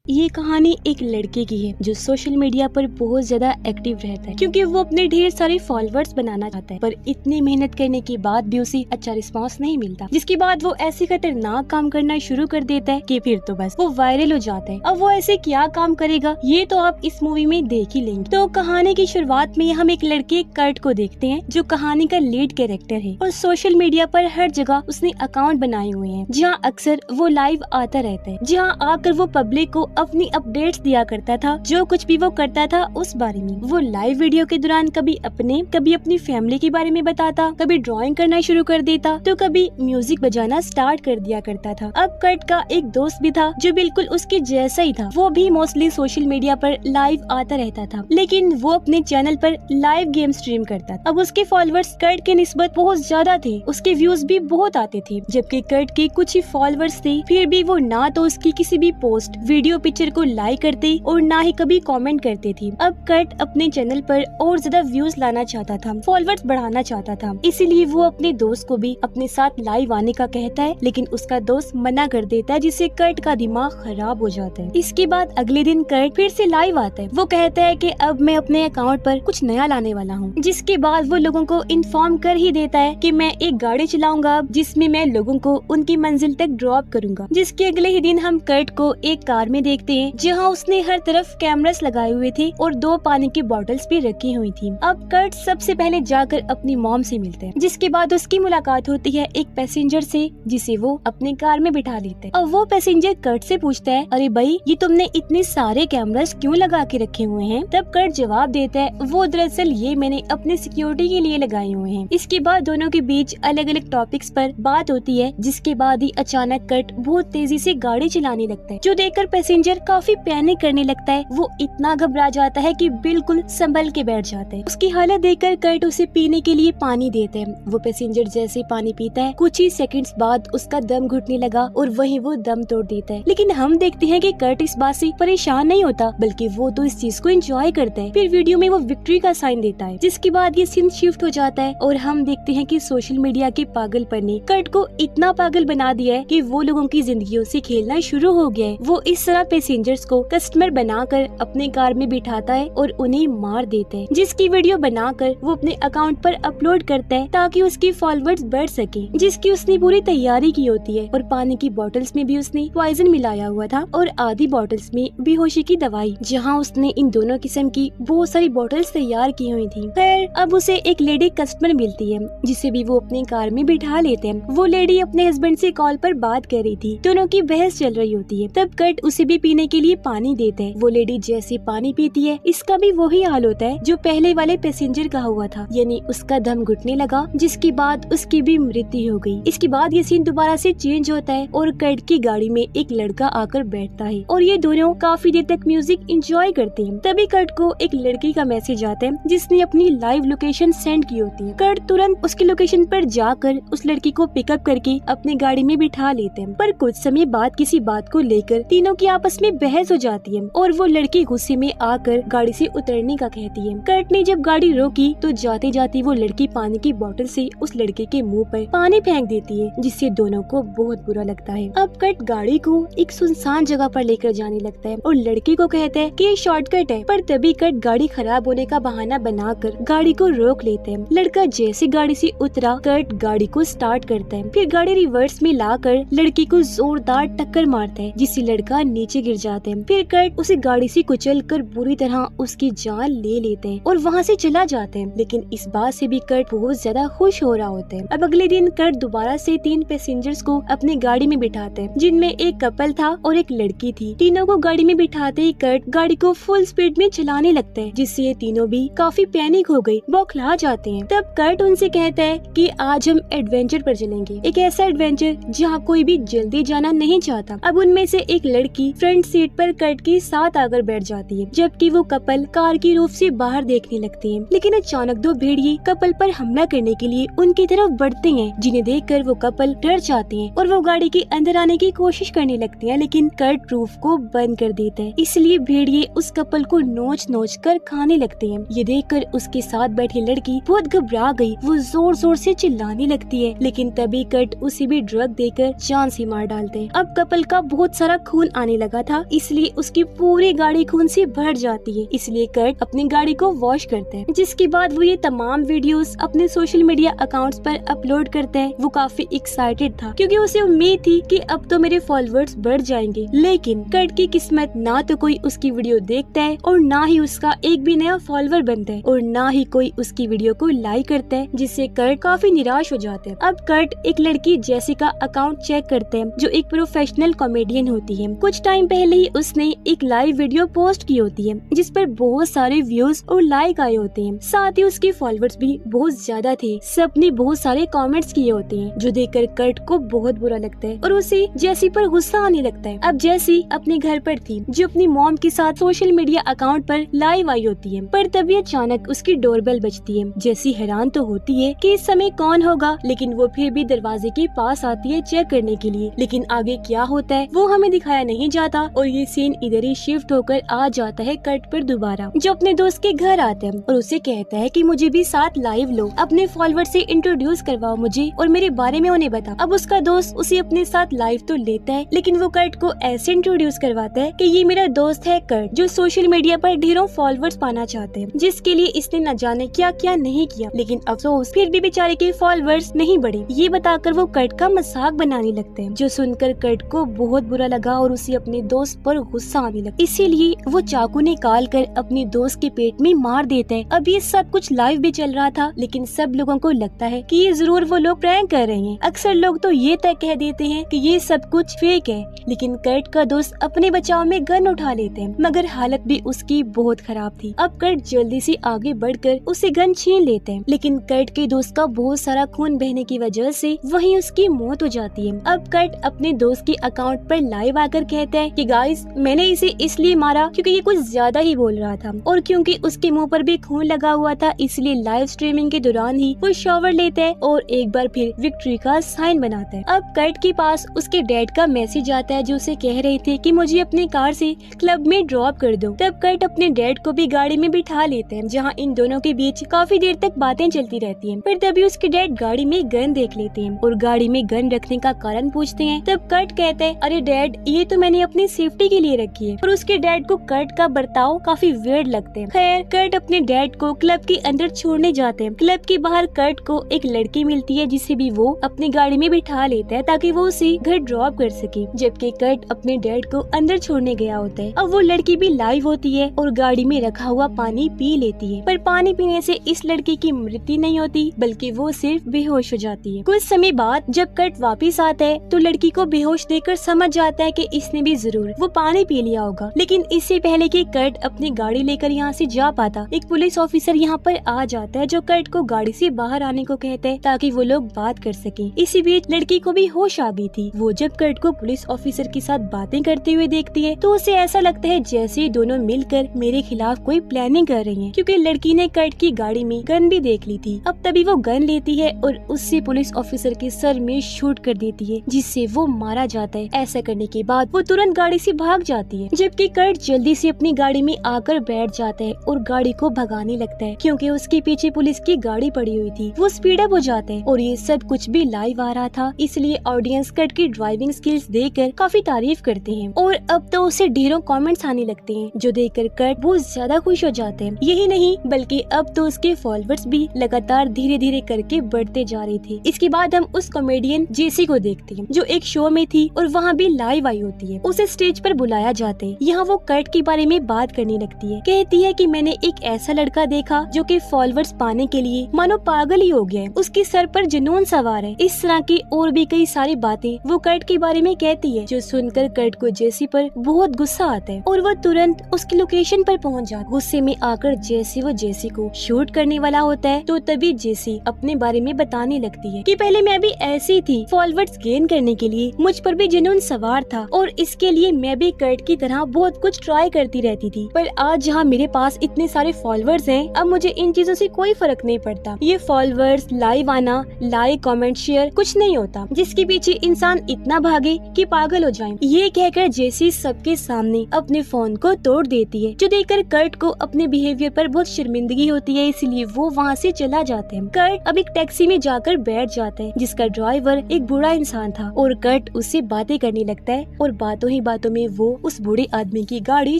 ये कहानी एक लड़के की है जो सोशल मीडिया पर बहुत ज्यादा एक्टिव रहता है क्योंकि वो अपने ढेर सारे फॉलोअर्स बनाना चाहता है, पर इतनी मेहनत करने के बाद भी उसे अच्छा रिस्पांस नहीं मिलता, जिसके बाद वो ऐसे खतरनाक काम करना शुरू कर देता है कि फिर तो बस वो वायरल हो जाता है। अब वो ऐसे क्या काम करेगा ये तो आप इस मूवी में देख ही लेंगे। तो कहानी की शुरुआत में हम एक लड़के कर्ट को देखते हैं जो कहानी का लीड कैरेक्टर है और सोशल मीडिया पर हर जगह उसने अकाउंट बनाए हुए हैं जहाँ अक्सर वो लाइव आता रहता है, जहाँ आकर वो पब्लिक को अपनी अपडेट्स दिया करता था। जो कुछ भी वो करता था उस बारे में वो लाइव वीडियो के दौरान कभी अपनी फैमिली के बारे में बताता, कभी ड्राइंग करना शुरू कर देता तो कभी म्यूजिक बजाना स्टार्ट कर दिया करता था। अब कर्ट का एक दोस्त भी था जो बिल्कुल उसके जैसा ही था। वो भी मोस्टली सोशल मीडिया पर लाइव आता रहता था, लेकिन वो अपने चैनल पर लाइव गेम स्ट्रीम करता था। अब उसके फॉलोअर्स कर्ट के निस्बत बहुत ज्यादा थे, उसके व्यूज भी बहुत आते थे, जबकि कर्ट के कुछ ही फॉलोअर्स थे। फिर भी वो ना तो उसकी किसी भी पोस्ट, वीडियो, पिक्चर को लाइक करते और ना ही कभी कमेंट करते थे। अब कर्ट अपने चैनल पर और ज्यादा व्यूज लाना चाहता था, फॉलोअर्स बढ़ाना चाहता था, इसीलिए वो अपने दोस्त को भी अपने साथ लाइव आने का कहता है, लेकिन उसका दोस्त मना कर देता है, जिससे कर्ट का दिमाग खराब हो जाता है। इसके बाद अगले दिन कर्ट फिर से लाइव आता है। वो कहता है कि अब मैं अपने अकाउंट पर कुछ नया लाने वाला हूँ, जिसके बाद वो लोगों को इन्फॉर्म कर ही देता है कि मैं एक गाड़ी चलाऊंगा जिसमें मैं लोगों को उनकी मंजिल तक ड्रॉप करूंगा। जिसके अगले ही दिन हम कर्ट को एक कार में देखते हैं जहाँ उसने हर तरफ कैमरास लगाए हुए थे और 2 पानी की बोतल्स भी रखी हुई थी। अब कर्ट सबसे पहले जाकर अपनी मॉम से मिलते हैं, जिसके बाद उसकी मुलाकात होती है एक पैसेंजर से जिसे वो अपने कार में बिठा लेते हैं। अब वो पैसेंजर कर्ट से पूछता है, अरे भाई ये तुमने इतने सारे कैमरास क्यों लगा के रखे हुए हैं? तब कर्ट जवाब देता है, वो दरअसल ये मैंने अपने सिक्योरिटी के लिए लगाए हुए हैं। इसके बाद दोनों के बीच अलग अलग टॉपिक्स पर बात होती है, जिसके बाद ही अचानक कर्ट बहुत तेजी से गाड़ी चलाने लगता है, जो देखकर पैसेंजर काफी पैनिक करने लगता है। वो इतना घबरा जाता है कि बिल्कुल संभल के बैठ जाता है। उसकी हालत देखकर कर्ट उसे पीने के लिए पानी देता है। वो पैसेंजर जैसे पानी पीता है, कुछ ही सेकंड्स बाद उसका दम घुटने लगा और वहीं वो दम तोड़ देता है। लेकिन हम देखते हैं कि कर्ट इस बात से परेशान नहीं होता, बल्कि वो तो इस चीज को एंजॉय करता है। फिर वीडियो में वो विक्ट्री का साइन देता है, जिसके बाद ये सीन शिफ्ट हो जाता है और हम देखते हैं कि सोशल मीडिया के पागलपन ने कर्ट को इतना पागल बना दिया है कि वो लोगों की जिंदगियों से खेलना शुरू हो गया है। वो इस तरह पैसेंजर्स को कस्टमर बनाकर अपने कार में बिठाता है और उन्हें मार देता है, जिसकी वीडियो बनाकर वो अपने अकाउंट पर अपलोड करता है ताकि उसकी फॉलोअर्स बढ़ सके, जिसकी उसने पूरी तैयारी की होती है। और पानी की बोतल्स में भी उसने पॉइजन मिलाया हुआ था और आधी बोतल्स में बेहोशी की दवाई, जहाँ उसने इन दोनों किस्म की बहुत सारी बोतल्स तैयार की हुई थी। खैर अब उसे एक लेडी कस्टमर मिलती है, जिसे भी वो अपने कार में बिठा लेते हैं। वो लेडी अपने हस्बैंड से कॉल पर बात कर रही थी, दोनों की बहस चल रही होती है। तब कर्ट उसे भी पीने के लिए पानी देते हैं। वो लेडी जैसे पानी पीती है, इसका भी वही हाल होता है जो पहले वाले पैसेंजर का हुआ था, यानी उसका दम घुटने लगा, जिसके बाद उसकी भी मृत्यु हो गई। इसके बाद ये सीन दोबारा से चेंज होता है और कर्ट की गाड़ी में एक लड़का आकर बैठता है और ये दोनों काफी देर तक म्यूजिक एंजॉय करते हैं। तभी कर्ट को एक लड़की का मैसेज आता है जिसने अपनी लाइव लोकेशन सेंड की होती है। कर्ट तुरंत उसकी लोकेशन पर जाकर उस लड़की को पिकअप करके अपनी गाड़ी में बिठा लेते हैं, पर कुछ समय बाद किसी बात को लेकर तीनों की आपस में बहस हो जाती है और वो लड़की गुस्से में आकर गाड़ी से उतरने का कहती है। कर्ट ने जब गाड़ी रोकी तो जाते जाते वो लड़की पानी की बोतल से उस लड़के के मुंह पर पानी फेंक देती है, जिससे दोनों को बहुत बुरा लगता है। अब कर्ट गाड़ी को एक सुनसान जगह पर लेकर जाने लगता है और लड़की को कहता है कि ये शॉर्टकट है, पर तभी कर्ट गाड़ी खराब होने का बहाना बनाकर गाड़ी को रोक लेते हैं। लड़का जैसे गाड़ी से उतरा, कर्ट गाड़ी को स्टार्ट करता है, फिर गाड़ी रिवर्स में लाकर लड़की को जोरदार टक्कर मारता है, जिससे लड़का नीचे गिर जाता है। फिर कर्ट उसे गाड़ी से कुचल कर बुरी तरह उसकी जान ले लेते हैं और वहाँ से चला जाते हैं। लेकिन इस बात से भी कर्ट बहुत ज्यादा खुश हो रहा होता है। अब अगले दिन कर्ट दोबारा से 3 पैसेंजर्स को अपनी गाड़ी में बिठाते हैं, जिनमें एक कपल था और एक लड़की थी। तीनों को गाड़ी में बिठाते ही कर्ट गाड़ी को फुल स्पीड में चलाने लगता है, जिससे ये तीनों भी काफी पैनिक हो गई, बौखला जाते हैं। तब कर्ट उनसे कहता है कि आज हम एडवेंचर पर चलेंगे, एक ऐसा एडवेंचर जहाँ कोई भी जल्दी जाना नहीं चाहता। अब उनमें से एक लड़की फ्रंट सीट पर कर्ट के साथ आकर बैठ जाती है, जबकि वो कपल कार की रूफ से बाहर देखने लगते हैं। लेकिन अचानक 2 भेड़िए कपल पर हमला करने के लिए उनकी तरफ बढ़ते हैं, जिन्हें देखकर वो कपल डर जाते हैं और वो गाड़ी के अंदर आने की कोशिश करने लगते हैं, लेकिन कर्ट रूफ को बंद कर देता है। इसलिए भेड़िए उस कपल को नोच नोच कर खाने लगते हैं। ये देखकर उसके साथ बैठी लड़की बहुत घबरा गई, वो जोर जोर से चिल्लाने लगती है, लेकिन तभी कर्ट उसे भी ड्रग देकर जान से मार डालते हैं। अब कपल का बहुत सारा खून आने लगा लगा था, इसलिए उसकी पूरी गाड़ी खून से भर जाती है। इसलिए कर्ट अपनी गाड़ी को वॉश करता है, जिसके बाद वो ये तमाम वीडियोस अपने सोशल मीडिया अकाउंट्स पर अपलोड करता है। वो काफी एक्साइटेड था क्योंकि उसे उम्मीद थी कि अब तो मेरे फॉलोअर्स बढ़ जाएंगे। लेकिन कर्ट की किस्मत, ना तो कोई उसकी वीडियो देखता है और ना ही उसका एक भी नया फॉलोअर बनता है और ना ही कोई उसकी वीडियो को लाइक करता है, जिससे कर्ट काफी निराश हो जाते हैं। अब कर्ट एक लड़की जेसी का अकाउंट चेक करते हैं, जो एक प्रोफेशनल कॉमेडियन होती है। कुछ टाइम पहले ही उसने एक लाइव वीडियो पोस्ट की होती है, जिस पर बहुत सारे व्यूज और लाइक आए होते हैं। साथ ही उसके फॉलोअर्स भी बहुत ज्यादा थे। सबने बहुत सारे कमेंट्स किए होते हैं, जो देखकर कर्ट को बहुत बुरा लगता है और उसे जेसी पर गुस्सा आने लगता है। अब जेसी अपने घर पर थी, जो अपनी मॉम के साथ सोशल मीडिया अकाउंट पर लाइव आई होती है, पर तभी अचानक उसकी डोरबेल बजती है। जेसी हैरान तो होती है कि इस समय कौन होगा, लेकिन वो फिर भी दरवाजे के पास आती है चेक करने के लिए। लेकिन आगे क्या होता है वो हमें दिखाया नहीं जाता और ये सीन इधर ही शिफ्ट होकर आ जाता है कर्ट पर दोबारा, जो अपने दोस्त के घर आता है और उसे कहता है कि मुझे भी साथ लाइव लो, अपने फॉलोअर से इंट्रोड्यूस करवाओ मुझे और मेरे बारे में उन्हें बता। अब उसका दोस्त उसे अपने साथ लाइव तो लेता है, लेकिन वो कर्ट को ऐसे इंट्रोड्यूस करवाता है कि ये मेरा दोस्त है कर्ट, जो सोशल मीडिया पर ढेरों फॉलोअर्स पाना चाहते हैं, जिसके लिए इसने न जाने क्या क्या नहीं किया, लेकिन अफसोस फिर भी बेचारे के फॉलोअर्स नहीं बढ़े। ये बताकर वो कर्ट का मजाक बनाने लगते हैं, जो सुनकर कर्ट को बहुत बुरा लगा और उसे अपने दोस्त पर गुस्सा आने लगा। इसीलिए वो चाकू निकाल कर अपने दोस्त के पेट में मार देता है। अब ये सब कुछ लाइव भी चल रहा था, लेकिन सब लोगों को लगता है कि ये जरूर वो लोग प्रैंक कर रहे हैं। अक्सर लोग तो ये तक कह देते हैं कि ये सब कुछ फेक है, लेकिन कर्ट का दोस्त अपने बचाव में गन उठा लेते हैं, मगर हालत भी उसकी बहुत खराब थी। अब कर्ट जल्दी से आगे बढ़कर उसे गन छीन लेते हैं, लेकिन कर्ट के दोस्त का बहुत सारा खून बहने की वजह से वहीं उसकी मौत हो जाती है। अब कर्ट अपने दोस्त के अकाउंट पर लाइव आकर कहता है कि गाइस, मैंने इसे इसलिए मारा क्योंकि ये कुछ ज्यादा ही बोल रहा था और क्योंकि उसके मुंह पर भी खून लगा हुआ था, इसलिए लाइव स्ट्रीमिंग के दौरान ही वो शॉवर लेता है और एक बार फिर विक्ट्री का साइन बनाता है। अब कर्ट के पास उसके डैड का मैसेज आता है, जो उसे कह रहे थे कि मुझे अपनी कार से क्लब में ड्रॉप कर दो। तब कर्ट अपने डैड को भी गाड़ी में बिठा लेते हैं, जहाँ इन दोनों के बीच काफी देर तक बातें चलती रहती हैं। पर तभी उसके डैड गाड़ी में गन देख लेते हैं और गाड़ी में गन रखने का कारण पूछते हैं। तब कर्ट कहता है, अरे डैड, ये तो मैंने अपनी सेफ्टी के लिए रखी है। और उसके डैड को कर्ट का बर्ताव काफी वियर्ड लगते हैं। खैर, कर्ट अपने डैड को क्लब के अंदर छोड़ने जाते हैं। क्लब के बाहर कर्ट को एक लड़की मिलती है, जिसे भी वो अपनी गाड़ी में बिठा लेता है ताकि वो उसे घर ड्रॉप कर सके, जबकि कर्ट अपने डैड को अंदर छोड़ने गया होता है। अब वो लड़की भी लाइव होती है और गाड़ी में रखा हुआ पानी पी लेती है, पर पानी पीने से इस लड़की की मृत्यु नहीं होती, बल्कि वो सिर्फ बेहोश हो जाती है। कुछ समय बाद जब कर्ट वापिस आता है तो लड़की को बेहोश देखकर समझ जाता है कि इसने भी जरूर वो पानी पी लिया होगा। लेकिन इससे पहले कि कर्ट अपनी गाड़ी लेकर यहाँ से जा पाता, एक पुलिस ऑफिसर यहाँ पर आ जाता है, जो कर्ट को गाड़ी से बाहर आने को कहता है ताकि वो लोग बात कर सकें। इसी बीच लड़की को भी होश आ गई थी। वो जब कर्ट को पुलिस ऑफिसर के साथ बातें करते हुए देखती है तो उसे ऐसा लगता है जैसे दोनों मिलकर मेरे खिलाफ कोई प्लानिंग कर रही हैं, क्योंकि लड़की ने कर्ट की गाड़ी में गन भी देख ली थी। अब तभी वो गन लेती है और उससे पुलिस ऑफिसर के सर में शूट कर देती है, जिससे वो मारा जाता है। ऐसा करने के बाद वो तुरंत गाड़ी से भाग जाती है, जबकि कर्ट जल्दी से अपनी गाड़ी में आकर बैठ जाता है और गाड़ी को भगाने लगता है, क्योंकि उसके पीछे पुलिस की गाड़ी पड़ी हुई थी। वो स्पीड अप हो जाता है और ये सब कुछ भी लाइव आ रहा था, इसलिए ऑडियंस कर्ट की ड्राइविंग स्किल्स देखकर काफी तारीफ करते हैं और अब तो उसे ढेरों कमेंट्स आने लगते हैं, जो देखकर कर्ट बहुत ज्यादा खुश हो जाते हैं। यही नहीं, बल्कि अब तो उसके फॉलोअर्स भी लगातार धीरे धीरे करके बढ़ते जा रहे थे। इसके बाद हम उस कॉमेडियन जेसी को देखते हैं, जो एक शो में थी और वहाँ भी लाइव आई होती है। उसे स्टेज पर बुलाया जाता है। यहाँ वो कर्ट के बारे में बात करने लगती है। कहती है कि मैंने एक ऐसा लड़का देखा जो कि फॉलोअर्स पाने के लिए मानो पागल ही हो गया है, उसके सर पर जुनून सवार है। इस तरह की और भी कई सारी बातें वो कर्ट के बारे में कहती है, जो सुनकर कर्ट को जेसी पर बहुत गुस्सा आता है और वो तुरंत उसकी लोकेशन पर पहुंच जाता है। गुस्से में आकर जैसे वो जेसी को शूट करने वाला होता है तो तभी जेसी अपने बारे में बताने लगती है कि पहले मैं भी ऐसी थी, फॉलोअर्स गेन करने के लिए मुझ पर भी जुनून सवार था और इसके लिए मैं भी कर्ट की तरह बहुत कुछ ट्राई करती रहती थी, पर आज जहाँ मेरे पास इतने सारे फॉलोअर्स हैं, अब मुझे इन चीजों से कोई फर्क नहीं पड़ता। ये फॉलोअर्स, लाइव आना, लाइक, कमेंट, शेयर कुछ नहीं होता, जिसके पीछे इंसान इतना भागे कि पागल हो जाए। ये कहकर जेसी सबके सामने अपने फोन को तोड़ देती है, जो देखकर कर्ट को अपने बिहेवियर पर बहुत शर्मिंदगी होती है, इसलिए वो वहाँ से चला जाता है। कर्ट अब एक टैक्सी में जाकर बैठ जाता है, जिसका ड्राइवर एक बुरा इंसान था और कर्ट उससे बातें करने लगता है और बातों ही बातों में वो उस बूढ़े आदमी की गाड़ी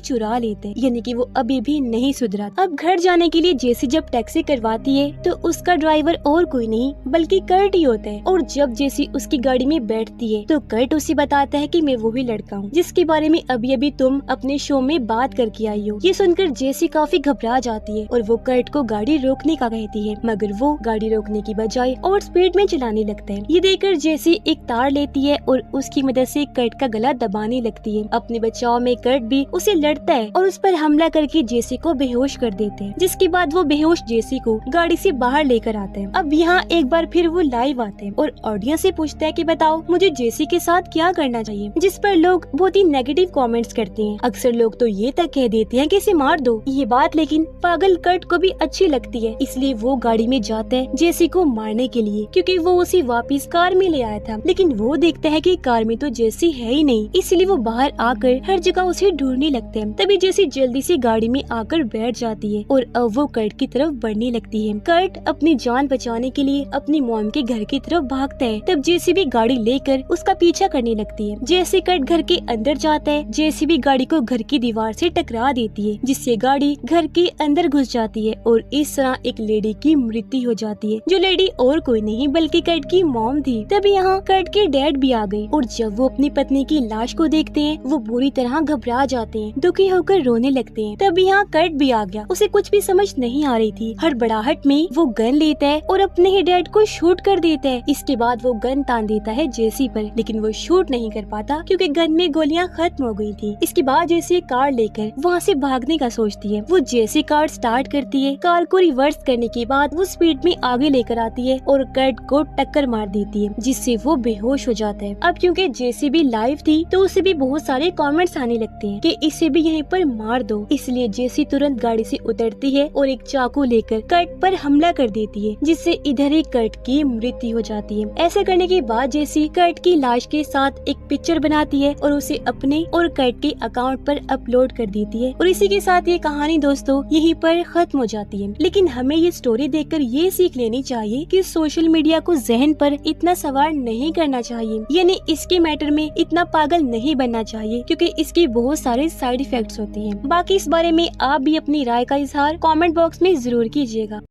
चुरा लेते हैं, यानी कि वो अभी भी नहीं सुधरा। अब घर जाने के लिए जेसी जब टैक्सी करवाती है तो उसका ड्राइवर और कोई नहीं बल्कि कर्ट ही होता है। और जब जेसी उसकी गाड़ी में बैठती है तो कर्ट उसे बताता है कि मैं वही लड़का हूँ जिसके बारे में अभी अभी तुम अपने शो में बात करके आई हो। ये सुनकर जेसी काफी घबरा जाती है और वो कर्ट को गाड़ी रोकने का कहती है, मगर वो गाड़ी रोकने की बजाय और स्पीड में चलाने लगता है। ये देखकर जेसी एक तार लेती है और उसकी मदद से कर्ट का गला दबाने लगती है। अपने बचाव में कर्ट भी उसे लड़ता है और उस पर हमला करके जेसी को बेहोश कर देते हैं, जिसके बाद वो बेहोश जेसी को गाड़ी से बाहर लेकर आते हैं। अब यहाँ एक बार फिर वो लाइव आते हैं और ऑडियंस से पूछता है कि बताओ मुझे जेसी के साथ क्या करना चाहिए, जिस पर लोग बहुत ही नेगेटिव कमेंट्स करते हैं। अक्सर लोग तो ये तक कह देते हैं कि इसे मार दो। ये बात लेकिन पागल कर्ट को भी अच्छी लगती है, इसलिए वो गाड़ी में जाता है जेसी को मारने के लिए, क्योंकि वो उसे वापस कार में ले आया था। लेकिन वो देखता है कि कार में तो जेसी है ही नहीं, इसलिए वो बाहर आकर हर जगह उसे ढूंढने लगते हैं। तभी जेसी जल्दी से गाड़ी में आकर बैठ जाती है और अब वो कर्ट की तरफ बढ़ने लगती है। कर्ट अपनी जान बचाने के लिए अपनी मॉम के घर की तरफ भागता है। तब जेसी भी गाड़ी लेकर उसका पीछा करने लगती है। जैसे कर्ट घर के अंदर जाता है, जेसी भी गाड़ी को घर की दीवार से टकरा देती है, जिससे गाड़ी घर के अंदर घुस जाती है और इस तरह एक लेडी की मृत्यु हो जाती है, जो लेडी और कोई नहीं बल्कि कर्ट की मॉम थी। तभी यहाँ कर्ट के डैड भी आ गए और जब वो अपनी पत्नी की लाश को देखते हैं वो बुरी तरह घबरा जाते हैं, दुखी होकर रोने लगते हैं। तभी यहाँ कर्ट भी आ गया। उसे कुछ भी समझ नहीं आ रही थी। हड़बड़ाहट में वो गन लेता है और अपने ही डैड को शूट कर देता है। इसके बाद वो गन तान देता है जेसी पर, लेकिन वो शूट नहीं कर पाता क्योंकि गन में गोलियां खत्म हो गई थी। इसके बाद जेसी कार लेकर वहाँ से भागने का सोचती है। वो जेसी कार स्टार्ट करती है। कार को रिवर्स करने के बाद वो स्पीड में आगे लेकर आती है और कर्ट को टक्कर मार देती है, जिससे वो बेहोश हो जाता है। अब क्योंकि जेसी भी लाइव थी तो उसे भी बहुत सारे कमेंट्स आने लगते हैं कि इसे भी यहीं पर मार दो, इसलिए जेसी तुरंत गाड़ी से उतरती है और एक चाकू लेकर कर्ट पर हमला कर देती है, जिससे इधर ही कर्ट की मृत्यु हो जाती है। ऐसा करने के बाद जेसी कर्ट की लाश के साथ एक पिक्चर बनाती है और उसे अपने और कर्ट के अकाउंट पर अपलोड कर देती है। और इसी के साथ ये कहानी दोस्तों यहीं पर खत्म हो जाती है। लेकिन हमें ये स्टोरी देखकर ये सीख लेनी चाहिए कि सोशल मीडिया को जहन पर इतना सवार नहीं करना चाहिए, यानी इसके मैटर में इतना पागल नहीं बनना चाहिए, क्योंकि इसके बहुत सारे साइड इफेक्ट्स होते हैं। बाकी इस बारे में आप भी अपनी राय का इजहार कमेंट बॉक्स में जरूर कीजिएगा।